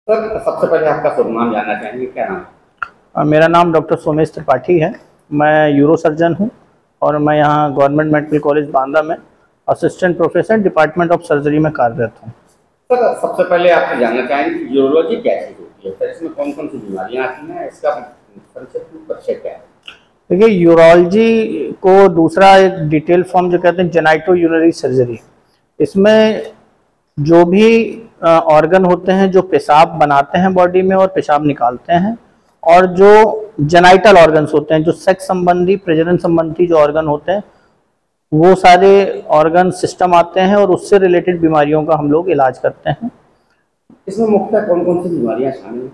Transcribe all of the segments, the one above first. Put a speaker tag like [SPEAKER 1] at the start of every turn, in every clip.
[SPEAKER 1] Sir, सबसे पहले आपका शुभ नाम जानना चाहेंगे, क्या नाम है?
[SPEAKER 2] मेरा नाम डॉक्टर सोमेश त्रिपाठी है। मैं यूरो सर्जन हूँ और मैं यहाँ गवर्नमेंट मेडिकल कॉलेज बांदा में assistant professor department of surgery में कार्यरत हूँ।
[SPEAKER 1] सर, सबसे पहले आपसे जानना चाहेंगे यूरोलॉजी क्या चीज़ होती है, सर इसमें कौन कौन सी बीमारियाँ आती हैं, इसका संक्षिप्त परिचय क्या है?
[SPEAKER 2] देखिए, यूरोलॉजी को दूसरा एक डिटेल फॉर्म जो कहते हैं जेनाइटो यूरिनरी सर्जरी। इसमें जो भी ऑर्गन होते हैं जो पेशाब बनाते हैं बॉडी में और पेशाब निकालते हैं, और जो जेनाइटल ऑर्गन्स होते हैं जो सेक्स संबंधी प्रजनन संबंधी जो ऑर्गन होते हैं, वो सारे ऑर्गन सिस्टम आते हैं और उससे रिलेटेड बीमारियों का हम लोग इलाज करते हैं।
[SPEAKER 1] इसमें मुख्यतः कौन कौन सी बीमारियाँ शामिल हैं?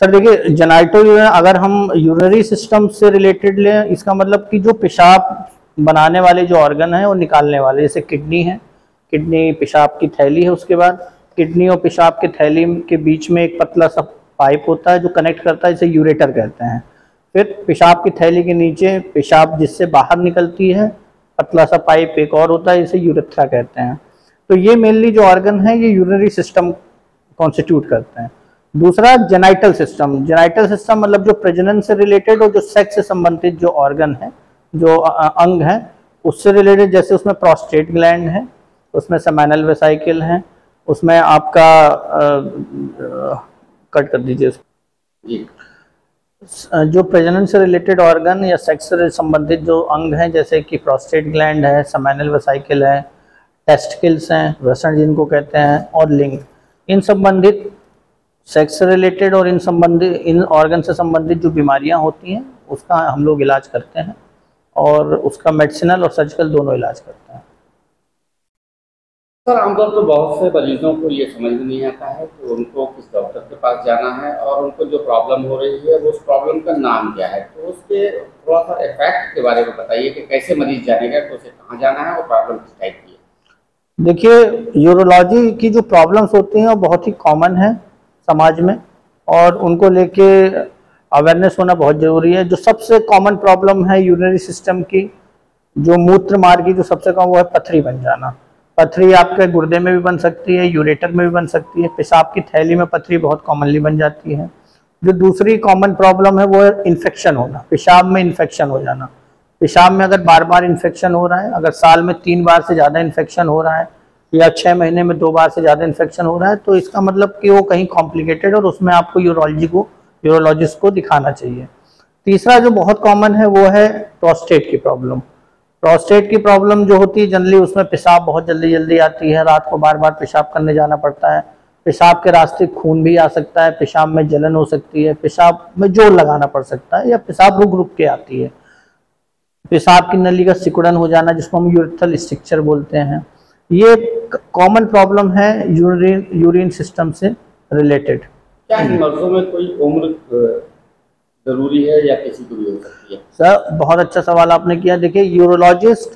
[SPEAKER 2] सर देखिए, जेनाइटो अगर हम यूरिनरी सिस्टम से रिलेटेड लें, इसका मतलब कि जो पेशाब बनाने वाले जो ऑर्गन हैं और निकालने वाले, जैसे किडनी है, किडनी पेशाब की थैली है, उसके बाद किडनी और पेशाब के थैली के बीच में एक पतला सा पाइप होता है जो कनेक्ट करता है, इसे यूरेटर कहते हैं। फिर पेशाब की थैली के नीचे पेशाब जिससे बाहर निकलती है पतला सा पाइप एक और होता है, इसे यूरेथ्रा कहते हैं। तो ये मेनली जो ऑर्गन है ये यूरिनरी सिस्टम कॉन्स्टिट्यूट करते हैं। दूसरा जेनाइटल सिस्टम। जेनाइटल सिस्टम मतलब जो प्रजनन से रिलेटेड और जो सेक्स से संबंधित जो ऑर्गन है, जो अंग है, उससे रिलेटेड, जैसे उसमें प्रोस्टेट ग्लैंड है, उसमें सेमिनल वेसिकल है, उसमें आपका कट कर दीजिए जी। जो प्रजनन से रिलेटेड ऑर्गन या सेक्स से संबंधित जो अंग हैं, जैसे कि प्रोस्टेट ग्लैंड है, सेमिनल वेसिकल है, टेस्टिकल्स हैं, वृषण जिनको कहते हैं, और लिंग, इन संबंधित सेक्स से रिलेटेड और इन ऑर्गन से संबंधित जो बीमारियां होती हैं उसका हम लोग इलाज करते हैं, और उसका मेडिसिनल और सर्जिकल दोनों इलाज करते हैं।
[SPEAKER 1] सर, आमतौर पर बहुत से मरीजों को ये समझ में नहीं आता है कि उनको किस डॉक्टर के पास जाना है और उनको जो प्रॉब्लम हो रही है वो उस प्रॉब्लम का नाम क्या है, तो उसके थोड़ा सा इफेक्ट के बारे में बताइए कि कैसे मरीज जानेगा कि उसे कहाँ जाना है और प्रॉब्लम किस टाइप की है।
[SPEAKER 2] देखिए, यूरोलॉजी की जो प्रॉब्लम्स होती हैं वो बहुत ही कॉमन है समाज में, और उनको लेके अवेयरनेस होना बहुत ज़रूरी है। जो सबसे कॉमन प्रॉब्लम है यूरिनरी सिस्टम की, जो मूत्र मार्ग की जो सबसे कॉमन, वो है पथरी बन जाना। पथरी आपके गुर्दे में भी बन सकती है, यूरेटर में भी बन सकती है, पेशाब की थैली में पथरी बहुत कॉमनली बन जाती है। जो दूसरी कॉमन प्रॉब्लम है वो है इन्फेक्शन होना, पेशाब में इन्फेक्शन हो जाना। पेशाब में अगर बार बार इन्फेक्शन हो रहा है, अगर साल में 3 बार से ज़्यादा इन्फेक्शन हो रहा है, या 6 महीने में 2 बार से ज़्यादा इन्फेक्शन हो रहा है, तो इसका मतलब कि वो कहीं कॉम्प्लिकेटेड, और उसमें आपको यूरोलॉजिस्ट को दिखाना चाहिए। तीसरा जो बहुत कॉमन है वो है प्रोस्टेट की प्रॉब्लम। प्रोस्टेट की प्रॉब्लम जो होती है जनरली, उसमें पेशाब बहुत जल्दी आती है, रात को बार बार पेशाब करने जाना पड़ता है, पेशाब के रास्ते खून भी आ सकता है, पेशाब में जलन हो सकती है, पेशाब में जोर लगाना पड़ सकता है, या पेशाब रुक रुक के आती है, पेशाब की नली का सिकुड़न हो जाना जिसको हम यूरेथ्रल स्ट्रक्चर बोलते हैं। ये कॉमन प्रॉब्लम है यूरिन सिस्टम से रिलेटेड।
[SPEAKER 1] क्या इन मर्जों में कोई उम्र जरूरी है या किसी को भी हो सकती है?
[SPEAKER 2] सर, बहुत अच्छा सवाल आपने किया। देखिए, यूरोलॉजिस्ट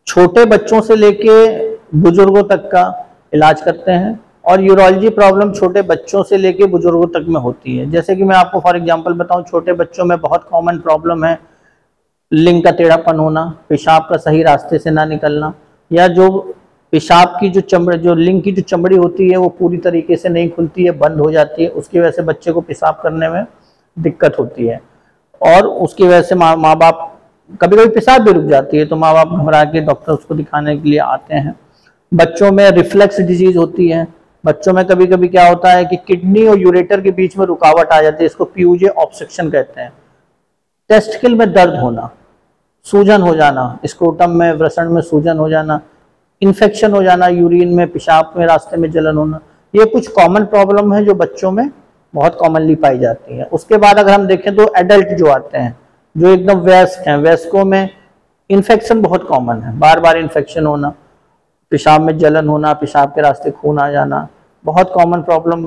[SPEAKER 2] छोटे बच्चों से लेके बुजुर्गों तक का इलाज करते हैं, और यूरोलॉजी प्रॉब्लम छोटे बच्चों से लेके बुजुर्गों तक में होती है। जैसे कि मैं आपको फॉर एग्जांपल बताऊं, छोटे बच्चों में बहुत कॉमन प्रॉब्लम है लिंग का टेढ़ापन होना, पेशाब का सही रास्ते से ना निकलना, या जो पेशाब की जो लिंग की जो चमड़ी होती है वो पूरी तरीके से नहीं खुलती है, बंद हो जाती है, उसकी वजह से बच्चे को पेशाब करने में दिक्कत होती है, और उसकी वजह से माँ बाप, कभी कभी पेशाब भी रुक जाती है तो माँ बाप घबरा के डॉक्टर उसको दिखाने के लिए आते हैं। बच्चों में रिफ्लेक्स डिजीज होती है। बच्चों में कभी कभी क्या होता है कि किडनी और यूरेटर के बीच में रुकावट आ जाती है, इसको पीयूजे ऑब्स्ट्रक्शन कहते हैं। टेस्टिकल में दर्द होना, सूजन हो जाना, स्क्रोटम में, वृषण में सूजन हो जाना, इन्फेक्शन हो जाना, यूरिन में, पेशाब में, रास्ते में जलन होना, ये कुछ कॉमन प्रॉब्लम है जो बच्चों में बहुत कॉमनली पाई जाती है। उसके बाद अगर हम देखें तो एडल्ट जो आते हैं, जो एकदम वयस्क हैं, वयस्कों में इन्फेक्शन बहुत कॉमन है, बार बार इन्फेक्शन होना, पेशाब में जलन होना, पेशाब के रास्ते खून आ जाना, बहुत कॉमन प्रॉब्लम